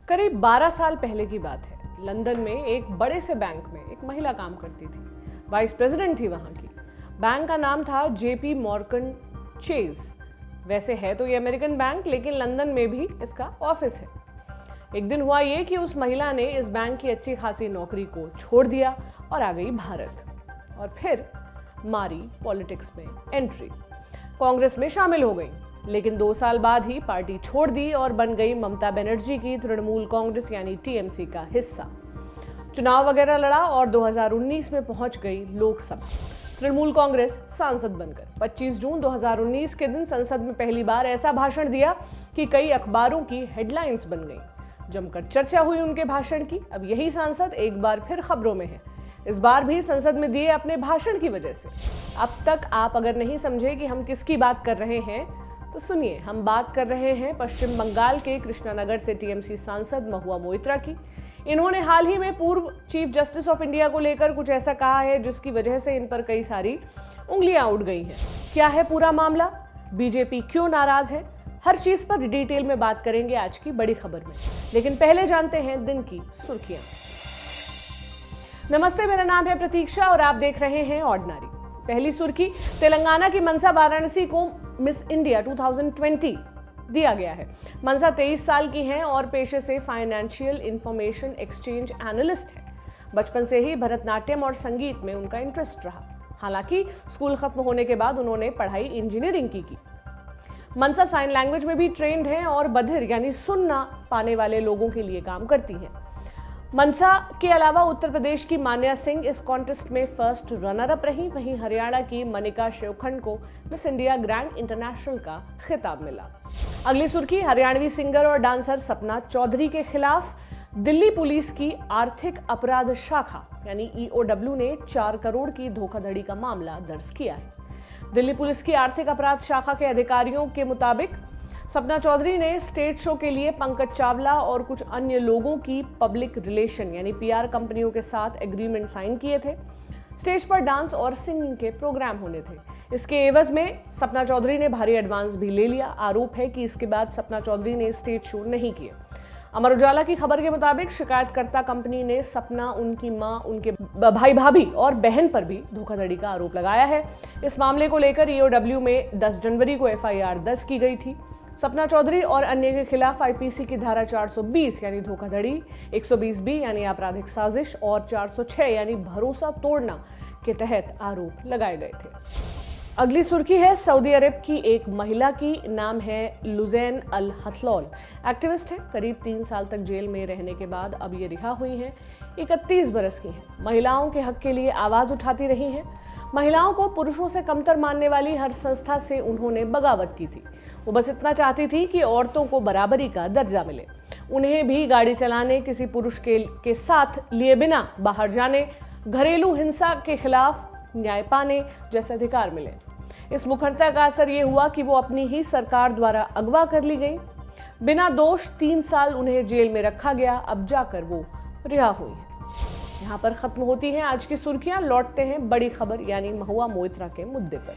करीब 12 साल पहले की बात है। लंदन में एक बड़े से बैंक में एक महिला काम करती थी। वाइस प्रेसिडेंट थी वहां की। बैंक का नाम था JP मॉर्गन चेज। वैसे है तो ये अमेरिकन बैंक, लेकिन लंदन में भी इसका ऑफिस है। एक दिन हुआ ये कि उस महिला ने इस बैंक की अच्छी खासी नौकरी को छोड़ दिया और आ गई भारत। और फिर मारी पॉलिटिक्स में एंट्री। कांग्रेस में शामिल हो गई, लेकिन 2 साल बाद ही पार्टी छोड़ दी और बन गई ममता बनर्जी की तृणमूल कांग्रेस यानी TMC का हिस्सा। चुनाव वगैरह लड़ा और 2019 में पहुंच गई लोकसभा। तृणमूल कांग्रेस सांसद बनकर 25 जून 2019 के दिन संसद में पहली बार ऐसा भाषण दिया कि कई अखबारों की हेडलाइंस बन गई। जमकर चर्चा हुई उनके भाषण की। अब यही सांसद एक बार फिर खबरों में है, इस बार भी संसद में दिए अपने भाषण की वजह से। अब तक आप अगर नहीं समझे कि हम किसकी बात कर रहे हैं तो सुनिए, हम बात कर रहे हैं पश्चिम बंगाल के कृष्णानगर से TMC सांसद महुआ मोइत्रा की। इन्होंने हाल ही में पूर्व चीफ जस्टिस ऑफ इंडिया को लेकर कुछ ऐसा कहा है जिसकी वजह से इन पर कई सारी उंगलियां उठ गई हैं। क्या है पूरा मामला, बीजेपी क्यों नाराज है, हर चीज पर डिटेल में बात करेंगे आज की बड़ी खबर में। लेकिन पहले जानते हैं दिन की सुर्खियां। नमस्ते, मेरा नाम है प्रतीक्षा और आप देख रहे हैं ऑर्डिनरी। पहली सुर्खी, तेलंगाना की मनसा वाराणसी को मिस इंडिया 2020 दिया गया है। मनसा 23 साल की हैं और पेशे से फाइनेंशियल इंफॉर्मेशन एक्सचेंज एनालिस्ट है। बचपन से ही भरतनाट्यम और संगीत में उनका इंटरेस्ट रहा। हालांकि स्कूल खत्म होने के बाद उन्होंने पढ़ाई इंजीनियरिंग की। मनसा साइन लैंग्वेज में भी ट्रेंड हैं और बधिर यानी सुन ना पाने वाले लोगों के लिए काम करती हैं। मनसा के अलावा उत्तर प्रदेश की मान्या सिंह इस कॉन्टेस्ट में फर्स्ट रनर अप रही। वहीं हरियाणा की मनिका शिवखंड को मिस इंडिया ग्रैंड इंटरनेशनल का खिताब मिला। अगली सुर्खी, हरियाणवी सिंगर और डांसर सपना चौधरी के खिलाफ दिल्ली पुलिस की आर्थिक अपराध शाखा यानी EOW ने 4 करोड़ की धोखाधड़ी का मामला दर्ज किया है। दिल्ली पुलिस की आर्थिक अपराध शाखा के अधिकारियों के मुताबिक सपना चौधरी ने स्टेज शो के लिए पंकज चावला और कुछ अन्य लोगों की पब्लिक रिलेशन यानी PR कंपनियों के साथ एग्रीमेंट साइन किए थे। स्टेज पर डांस और सिंगिंग के प्रोग्राम होने थे। इसके एवज में सपना चौधरी ने भारी एडवांस भी ले लिया। आरोप है कि इसके बाद सपना चौधरी ने स्टेज शो नहीं किए। अमर उजाला की खबर के मुताबिक शिकायतकर्ता कंपनी ने सपना, उनकी मां, उनके भाई भाभी और बहन पर भी धोखाधड़ी का आरोप लगाया है। इस मामले को लेकर EOW में 10 जनवरी को FIR दर्ज की गई थी। सपना चौधरी और अन्य के खिलाफ IPC की धारा 420 यानी धोखाधड़ी, 120B यानी आपराधिक साजिश और 406 यानी भरोसा तोड़ना के तहत आरोप लगाए गए थे। अगली सुर्खी है सऊदी अरब की एक महिला की, नाम है लुजैन अल हथलौल। एक्टिविस्ट है, करीब 3 साल तक जेल में रहने के बाद अब ये रिहा हुई हैं। 31 बरस की हैं। महिलाओं के हक के लिए आवाज उठाती रही हैं। महिलाओं को पुरुषों से कमतर मानने वाली हर संस्था से उन्होंने बगावत की थी। वो बस इतना चाहती थी कि औरतों को बराबरी का दर्जा मिले, उन्हें भी गाड़ी चलाने, किसी पुरुष के साथ लिए बिना बाहर जाने, घरेलू हिंसा के खिलाफ न्याय पाने जैसे अधिकार मिले। इस मुखरता का असर ये हुआ कि वो अपनी ही सरकार द्वारा अगवा कर ली गई। बिना दोष 3 साल उन्हें जेल में रखा गया। अब जाकर वो रिहा हुई है। यहाँ पर खत्म होती हैं आज की सुर्खियां। लौटते हैं बड़ी खबर यानी महुआ मोइत्रा के मुद्दे पर।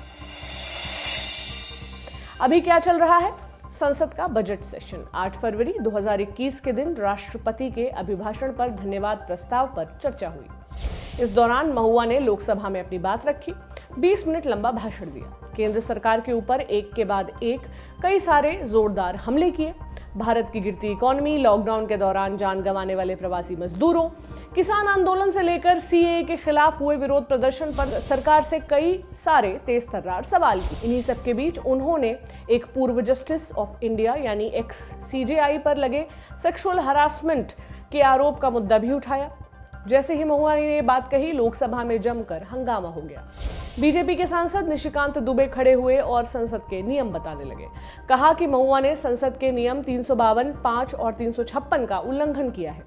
अभी क्या चल रहा है? संसद का बजट सेशन 8 फरवरी 2021 के दिन राष्ट्रपति के अभिभाषण पर धन्यवाद प्रस्ताव पर चर्चा हुई। इस दौरान महुआ ने लोकसभा में अपनी बात रखी। 20 मिनट लंबा भाषण दिया। केंद्र सरकार के ऊपर एक के बाद एक कई सारे जोरदार हमले किए। भारत की गिरती इकोनॉमी, लॉकडाउन के दौरान जान गंवाने वाले प्रवासी मजदूरों, किसान आंदोलन से लेकर CAA के खिलाफ हुए विरोध प्रदर्शन पर सरकार से कई सारे तेज तर्रार सवाल किए। इन्हीं सब के बीच उन्होंने एक पूर्व जस्टिस ऑफ इंडिया यानी ex-CJI पर लगे सेक्सुअल हरासमेंट के आरोप का मुद्दा भी उठाया। जैसे ही महुआ ने ये बात कही, लोकसभा में जमकर हंगामा हो गया। बीजेपी के सांसद निशिकांत दुबे खड़े हुए और संसद के नियम बताने लगे। कहा कि महुआ ने संसद के नियम 352, 5 और 356 का उल्लंघन किया है।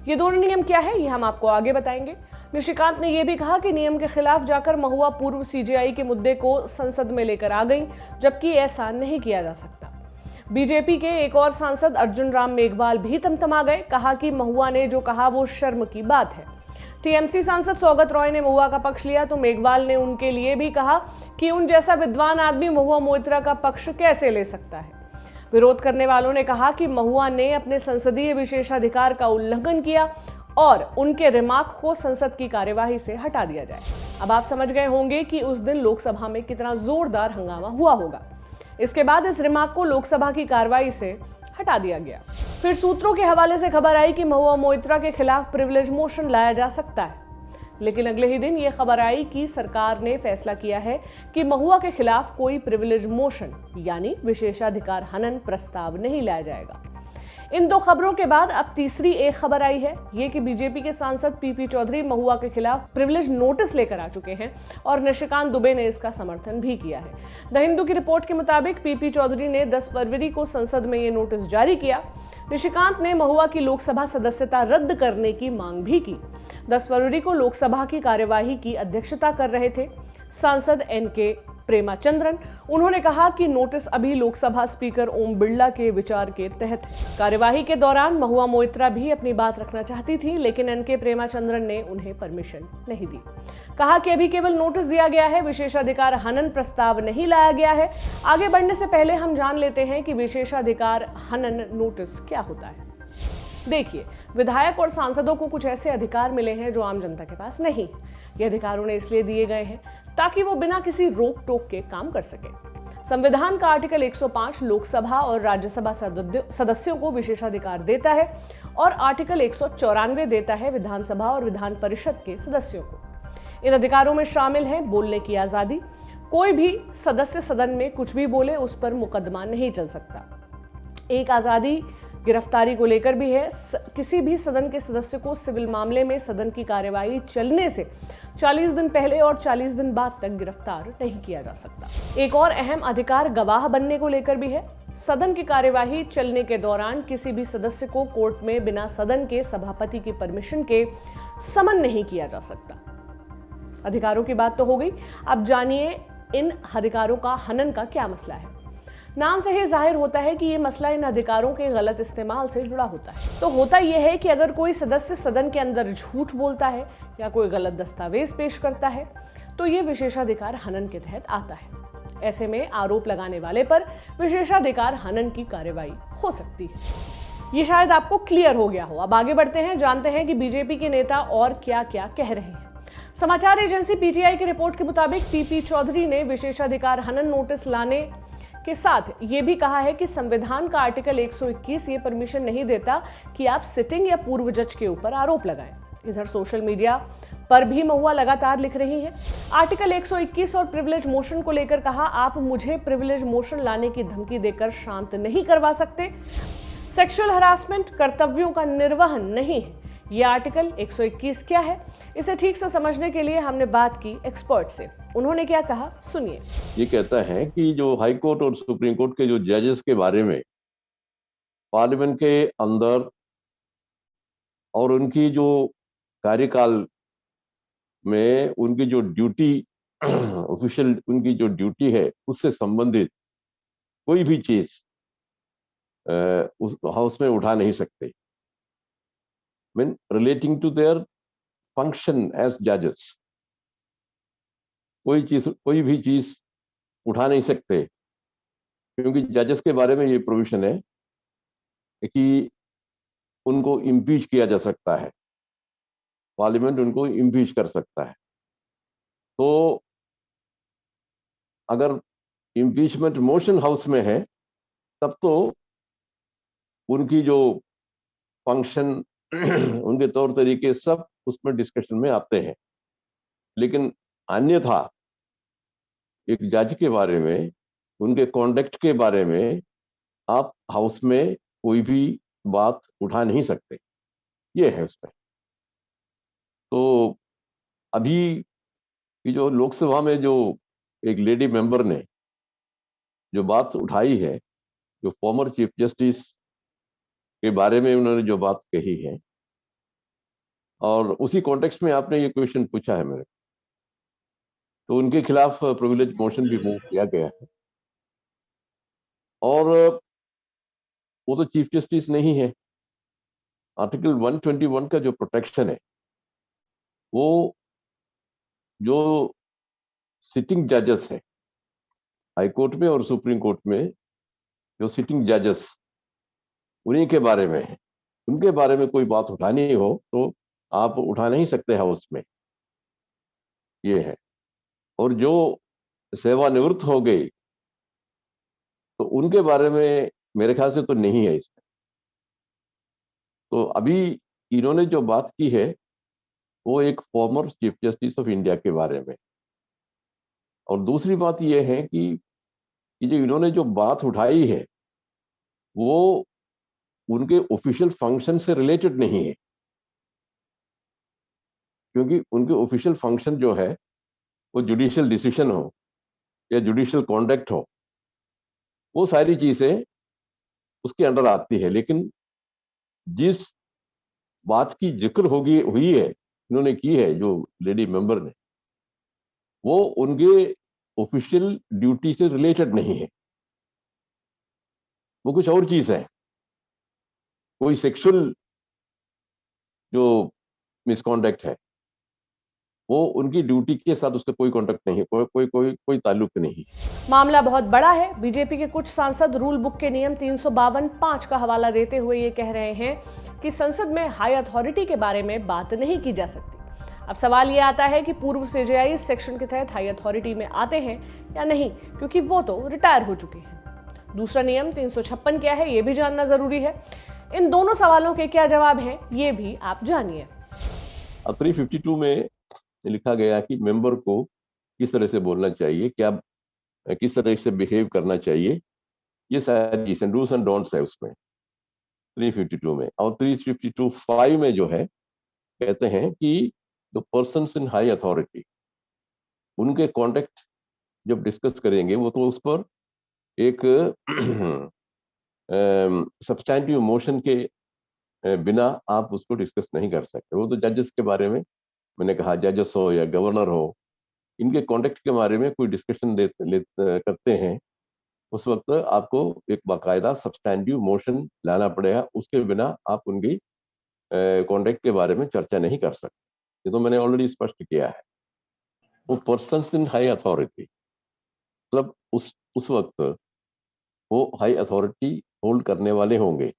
ये दोनों नियम क्या है, ये हम आपको आगे बताएंगे। निशिकांत ने यह भी कहा कि नियम के खिलाफ जाकर महुआ पूर्व CJI के मुद्दे को संसद में लेकर आ गई, जबकि ऐसा नहीं किया जा सकता। बीजेपी के एक और सांसद अर्जुन राम मेघवाल भी तमतमा गए। कहा कि महुआ ने जो कहा वो शर्म की बात है। TMC सांसद सौगत रॉय ने महुआ का पक्ष लिया तो मेघवाल ने उनके लिए भी कहा कि उन जैसा विद्वान आदमी महुआ मोइत्रा का पक्ष कैसे ले सकता है। विरोध करने वालों ने कहा कि महुआ ने अपने संसदीय विशेषाधिकार का उल्लंघन किया और उनके रिमार्क को संसद की कार्यवाही से हटा दिया जाए। अब आप समझ गए होंगे कि उस दिन लोकसभा में कितना जोरदार हंगामा हुआ होगा। इसके बाद इस रिमार्क को लोकसभा की कार्रवाई से हटा दिया गया। फिर सूत्रों के हवाले से खबर आई कि महुआ मोइत्रा के खिलाफ प्रिविलेज मोशन लाया जा सकता है, लेकिन अगले ही दिन यह खबर आई कि सरकार ने फैसला किया है कि महुआ के खिलाफ कोई प्रिविलेज मोशन यानी विशेषाधिकार हनन प्रस्ताव नहीं लाया जाएगा। इन दो खबरों के बाद अब तीसरी एक खबर आई है, ये कि बीजेपी के सांसद पीपी चौधरी महुआ के खिलाफ प्रिविलेज नोटिस लेकर आ चुके हैं और निशिकांत दुबे ने इसका समर्थन भी किया है। द हिंदू की रिपोर्ट के मुताबिक पीपी चौधरी ने 10 फरवरी को संसद में ये नोटिस जारी किया। निशिकांत ने महुआ की लोकसभा सदस्यता रद्द करने की मांग भी की। 10 फरवरी को लोकसभा की कार्यवाही की अध्यक्षता कर रहे थे सांसद एनके प्रेमाचंद्रन। उन्होंने कहा कि नोटिस अभी लोकसभा स्पीकर ओम बिरला के विचार के तहत है। कार्यवाही के दौरान महुआ मोइत्रा भी अपनी बात रखना चाहती थी, लेकिन एनके प्रेमाचंद्रन ने उन्हें परमिशन नहीं दी। कहा कि अभी केवल नोटिस दिया गया है, विशेषाधिकार हनन प्रस्ताव नहीं लाया गया है। आगे बढ़ने से पहले हम जान लेते हैं कि विशेषाधिकार हनन नोटिस क्या होता है। देखिए, विधायक और सांसदों को कुछ ऐसे अधिकार मिले हैं जो आम जनता के पास नहीं। ये अधिकार उन्हें इसलिए दिए गए हैं ताकि वो बिना किसी रोक टोक के काम कर सके। संविधान का आर्टिकल 105 लोकसभा और राज्यसभा सदस्यों को विशेषाधिकार देता है और आर्टिकल 194 देता है विधानसभा और विधान परिषद के सदस्यों को। इन अधिकारों में शामिल है बोलने की आजादी। कोई भी सदस्य सदन में कुछ भी बोले उस पर मुकदमा नहीं चल सकता। एक आजादी गिरफ्तारी को लेकर भी है। किसी भी सदन के सदस्य को सिविल मामले में सदन की कार्यवाही चलने से 40 दिन पहले और 40 दिन बाद तक गिरफ्तार नहीं किया जा सकता। एक और अहम अधिकार गवाह बनने को लेकर भी है। सदन की कार्यवाही चलने के दौरान किसी भी सदस्य को कोर्ट में बिना सदन के सभापति की परमिशन के समन नहीं किया जा सकता। अधिकारों की बात तो हो गई, अब जानिए इन अधिकारों का हनन का क्या मसला है। नाम से ही जाहिर होता है कि ये मसला इन अधिकारों के गलत इस्तेमाल से जुड़ा होता है। तो होता यह है कि अगर कोई सदस्य सदन के अंदर झूठ बोलता है या कोई गलत दस्तावेज पेश करता है तो ये विशेषाधिकार हनन के तहत आता है। ऐसे में आरोप लगाने वाले पर विशेषाधिकार हनन की कार्रवाई हो सकती है। ये शायद आपको क्लियर हो गया हो। अब आगे बढ़ते हैं, जानते हैं कि बीजेपी के नेता और क्या क्या कह रहे हैं। समाचार एजेंसी पीटीआई की रिपोर्ट के मुताबिक पीपी चौधरी ने विशेषाधिकार हनन नोटिस लाने के साथ ये भी कहा है कि संविधान का आर्टिकल 121 ये परमिशन नहीं देता कि आप सिटिंग या पूर्व जज के ऊपर आरोप लगाएं। इधर सोशल मीडिया पर भी महुआ लगातार लिख रही है। आर्टिकल 121 और प्रिविलेज मोशन को लेकर कहा, आप मुझे प्रिविलेज मोशन लाने की धमकी देकर शांत नहीं करवा सकते। सेक्सुअल हरासमेंट कर्तव्यों का निर्वहन नहीं है। ये आर्टिकल 121 क्या है, इसे ठीक से समझने के लिए हमने बात की एक्सपर्ट से। उन्होंने क्या कहा, सुनिए। ये कहता है कि जो हाई कोर्ट और सुप्रीम कोर्ट के जो जजेस के बारे में पार्लियामेंट के अंदर और उनकी जो कार्यकाल में उनकी जो ड्यूटी ऑफिशियल उनकी जो ड्यूटी है उससे संबंधित कोई भी चीज उस हाउस में उठा नहीं सकते। Mean relating to their function as जजेस कोई भी चीज उठा नहीं सकते, क्योंकि जजेस के बारे में ये प्रोविजन है कि उनको इम्पीच किया जा सकता है, पार्लियामेंट उनको इम्पीच कर सकता है। तो अगर इम्पीचमेंट मोशन हाउस में है तब तो उनकी जो फंक्शन उनके तौर तरीके सब उसमें डिस्कशन में आते हैं। लेकिन अन्यथा एक जज के बारे में, उनके कॉन्डक्ट के बारे में आप हाउस में कोई भी बात उठा नहीं सकते, ये है उसमें। तो अभी की जो लोकसभा में जो एक लेडी मेंबर ने जो बात उठाई है, जो फॉर्मर चीफ जस्टिस के बारे में उन्होंने जो बात कही है, और उसी कॉन्टेक्स्ट में आपने ये क्वेश्चन पूछा है मेरे, तो उनके खिलाफ प्रिविलेज मोशन भी मूव किया गया है। और वो तो चीफ जस्टिस नहीं है। आर्टिकल 121 का जो प्रोटेक्शन है वो जो सिटिंग जजेस है हाई कोर्ट में और सुप्रीम कोर्ट में, जो सिटिंग जजेस उन्हीं के बारे में है। उनके बारे में कोई बात उठानी हो तो आप उठा नहीं सकते हाउस में, ये है। और जो सेवानिवृत्त हो गई तो उनके बारे में मेरे ख्याल से तो नहीं है इसमें। तो अभी इन्होंने जो बात की है वो एक former chief justice of India के बारे में। और दूसरी बात ये है कि जो इन्होंने जो बात उठाई है वो उनके ऑफिशियल फंक्शन से रिलेटेड नहीं है, क्योंकि उनके ऑफिशियल फंक्शन जो है वो जुडिशियल डिसीजन हो या जुडिशियल कॉन्डक्ट हो, वो सारी चीजें उसके अंडर आती है। लेकिन जिस बात की जिक्र हुई है, इन्होंने की है जो लेडी मेंबर ने, वो उनके ऑफिशियल ड्यूटी से रिलेटेड नहीं है, वो कुछ और चीज है। कोई सेक्सुअल जो मिसकॉन्डक्ट है वो उनकी ड्यूटी के साथ उसका कोई कॉन्टेक्ट नहीं है, कोई ताल्लुक नहीं। मामला बहुत बड़ा है। बीजेपी के कुछ सांसद रूल बुक के नियम 352(5) का हवाला देते हुए ये कह रहे हैं कि संसद में हाई अथॉरिटी के बारे में बात नहीं की जा सकती। अब सवाल ये आता है कि पूर्व सीजेआई इस सेक्शन के तहत हाई अथॉरिटी में आते हैं या नहीं, क्योंकि वो तो रिटायर हो चुके हैं। दूसरा नियम 356 क्या है, ये भी जानना जरूरी है। इन दोनों सवालों के क्या जवाब हैं, ये भी आप जानिए। 352 में लिखा गया कि मेंबर को किस तरह से बोलना चाहिए, क्या किस तरह से बिहेव करना चाहिए, ये सारी चीजें डूज एंड डोंट्स है उसमें 352 में। और 352(5) में जो है कहते हैं कि the persons in high authority, उनके कॉन्टेक्ट जब डिस्कस करेंगे वो तो उस पर एक सब्सटैंटिव मोशन के बिना आप उसको डिस्कस नहीं कर सकते। वो तो जजेस के बारे में मैंने कहा, जजेस हो या गवर्नर हो, इनके कॉन्टेक्ट के बारे में कोई डिस्कशन करते हैं, उस वक्त आपको एक बाकायदा सब्सटैंटिव मोशन लाना पड़ेगा, उसके बिना आप उनकी कॉन्टेक्ट के बारे में चर्चा नहीं कर सकते। ये तो मैंने ऑलरेडी स्पष्ट किया है। वो पर्सन्स इन हाई अथॉरिटी मतलब उस वक्त वो हाई अथॉरिटी होल्ड करने वाले होंगे,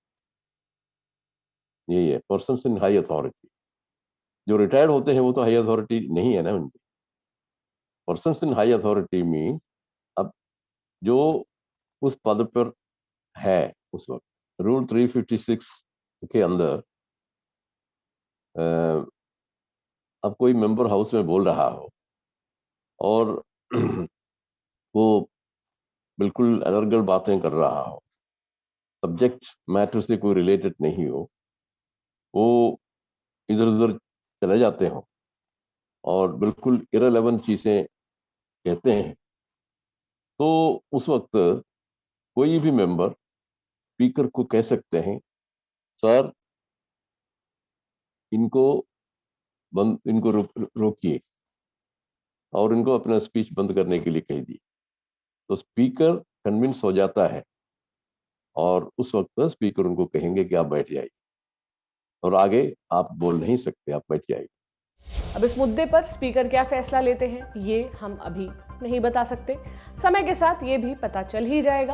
यही है पर्सन्स इन हाई अथॉरिटी। जो रिटायर्ड होते हैं वो तो हाई अथॉरिटी नहीं है ना उनकी। पर्सन्स इन हाई अथॉरिटी मीन अब जो उस पद पर है उस वक्त। रूल 356 के अंदर अब कोई मेंबर हाउस में बोल रहा हो और वो बिल्कुल अलग बातें कर रहा हो, सब्जेक्ट मैटर से कोई रिलेटेड नहीं हो, वो इधर उधर चले जाते हो और बिल्कुल इररिलेवेंट चीजें कहते हैं, तो उस वक्त कोई भी मेंबर स्पीकर को कह सकते हैं, सर इनको रोकिए और इनको अपना स्पीच बंद करने के लिए कह दिए। तो स्पीकर कन्विंस हो जाता है और उस वक्त स्पीकर उनको कहेंगे कि आप बैठ जाइए और आगे आप बोल नहीं सकते, आप बैठ जाइए। अब इस मुद्दे पर स्पीकर क्या फैसला लेते हैं ये हम अभी नहीं बता सकते, समय के साथ ये भी पता चल ही जाएगा।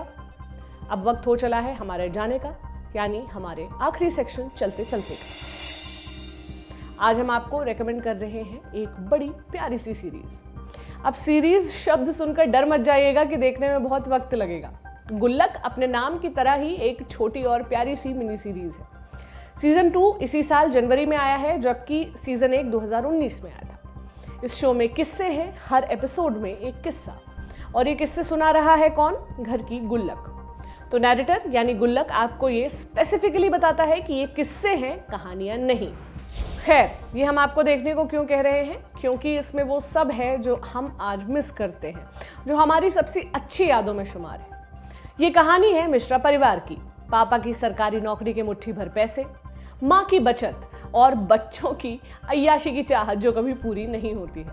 अब वक्त हो चला है हमारे जाने का, यानी हमारे आखिरी सेक्शन चलते चलते का। आज हम आपको रेकमेंड कर रहे हैं एक बड़ी प्यारी सी सीरीज। अब सीरीज शब्द सुनकर डर मत जाइएगा कि देखने में बहुत वक्त लगेगा। गुल्लक अपने नाम की तरह ही एक छोटी और प्यारी सी मिनी सीरीज है। सीजन 2 इसी साल जनवरी में आया है, जबकि सीजन 1 2019 में आया था। इस शो में किस्से हैं, हर एपिसोड में एक किस्सा, और ये किस्से सुना रहा है कौन? घर की गुल्लक। तो नैरेटर यानी गुल्लक आपको ये स्पेसिफिकली बताता है कि ये किस्से हैं, कहानियां नहीं। खैर, ये हम आपको देखने को क्यों कह रहे हैं? क्योंकि इसमें वो सब है जो हम आज मिस करते हैं, जो हमारी सबसे अच्छी यादों में शुमार है। ये कहानी है मिश्रा परिवार की। पापा की सरकारी नौकरी के मुट्ठी भर पैसे, माँ की बचत और बच्चों की अय्याशी की चाहत जो कभी पूरी नहीं होती है।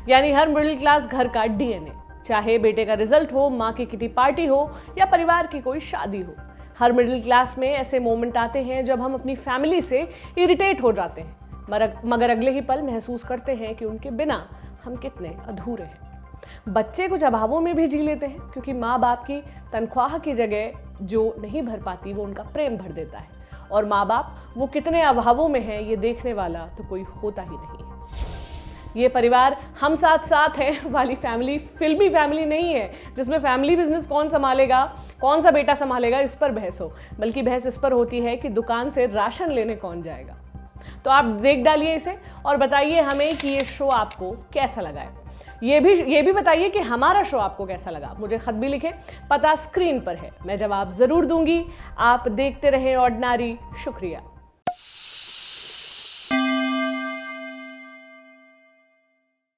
यानी हर मिडिल क्लास घर का डीएनए, चाहे बेटे का रिजल्ट हो, माँ की किटी पार्टी हो या परिवार की कोई शादी हो। हर मिडिल क्लास में ऐसे मोमेंट आते हैं जब हम अपनी फैमिली से इरिटेट हो जाते हैं, मगर अगले ही पल महसूस करते हैं कि उनके बिना हम कितने अधूरे हैं। बच्चे कुछ अभावों में भी जी लेते हैं, क्योंकि माँ बाप की तनख्वाह की जगह जो नहीं भर पाती वो उनका प्रेम भर देता है, और माँ बाप वो कितने अभावों में हैं ये देखने वाला तो कोई होता ही नहीं है। ये परिवार हम साथ साथ हैं वाली फैमिली फिल्मी फैमिली नहीं है जिसमें फैमिली बिजनेस कौन संभालेगा, कौन सा बेटा संभालेगा इस पर बहस हो, बल्कि बहस इस पर होती है कि दुकान से राशन लेने कौन जाएगा। तो आप देख डालिए इसे और बताइए हमें कि ये शो आपको कैसा लगा है। ये भी बताइए कि हमारा शो आपको कैसा लगा। मुझे खत भी लिखें, पता स्क्रीन पर है, मैं जवाब जरूर दूंगी। आप देखते रहें ऑर्डिनरी। शुक्रिया।